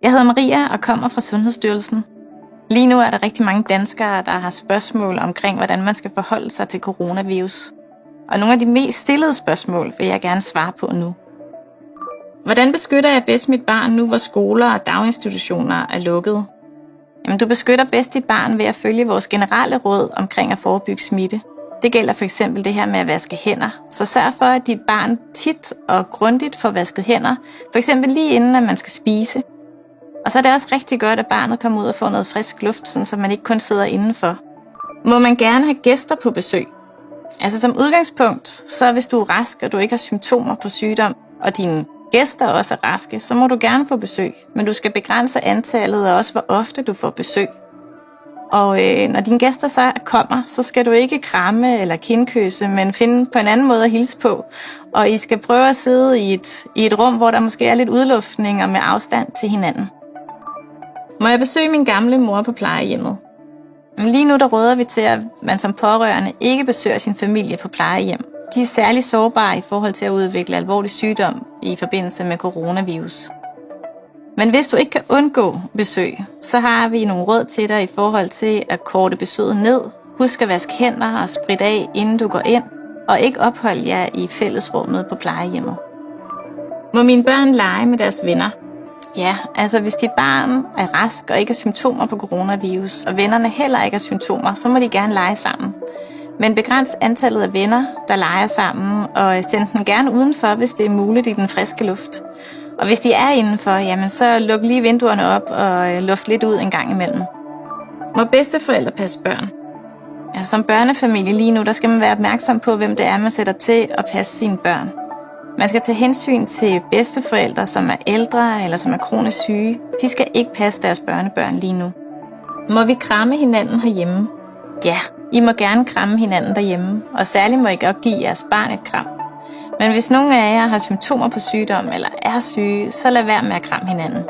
Jeg hedder Maria og kommer fra Sundhedsstyrelsen. Lige nu er der rigtig mange danskere, der har spørgsmål omkring, hvordan man skal forholde sig til coronavirus. Og nogle af de mest stillede spørgsmål vil jeg gerne svare på nu. Hvordan beskytter jeg bedst mit barn nu, hvor skoler og daginstitutioner er lukket? Jamen, du beskytter bedst dit barn ved at følge vores generelle råd omkring at forebygge smitte. Det gælder for eksempel det her med at vaske hænder. Så sørg for, at dit barn tit og grundigt får vasket hænder, for eksempel lige inden, at man skal spise. Og så er det også rigtig godt, at barnet kommer ud og får noget frisk luft, så man ikke kun sidder indenfor. Må man gerne have gæster på besøg? Altså som udgangspunkt, så hvis du er rask, og du ikke har symptomer på sygdom, og dine gæster også er raske, så må du gerne få besøg. Men du skal begrænse antallet, og også hvor ofte du får besøg. Og når dine gæster så kommer, så skal du ikke kramme eller kindkysse, men finde på en anden måde at hilse på. Og I skal prøve at sidde i et rum, hvor der måske er lidt udluftning og med afstand til hinanden. Må jeg besøge min gamle mor på plejehjemmet? Lige nu der råder vi til, at man som pårørende ikke besøger sin familie på plejehjem. De er særligt sårbare i forhold til at udvikle alvorlig sygdom i forbindelse med coronavirus. Men hvis du ikke kan undgå besøg, så har vi nogle råd til dig i forhold til at korte besøget ned. Husk at vaske hænder og spritte af, inden du går ind, og ikke opholde jer i fællesrummet på plejehjemmet. Må mine børn lege med deres venner? Ja, altså hvis dit barn er rask og ikke har symptomer på coronavirus, og vennerne heller ikke har symptomer, så må de gerne lege sammen. Men begræns antallet af venner, der leger sammen, og send dem gerne udenfor, hvis det er muligt i den friske luft. Og hvis de er indenfor, jamen så luk lige vinduerne op og luft lidt ud en gang imellem. Må bedsteforældre passe børn? Altså, som børnefamilie lige nu, der skal man være opmærksom på, hvem det er, man sætter til at passe sine børn. Man skal tage hensyn til bedsteforældre, som er ældre eller som er kronisk syge. De skal ikke passe deres børnebørn lige nu. Må vi kramme hinanden herhjemme? Ja, I må gerne kramme hinanden derhjemme, og særligt må I godt give jeres barn et kram. Men hvis nogen af jer har symptomer på sygdom eller er syge, så lad være med at kramme hinanden.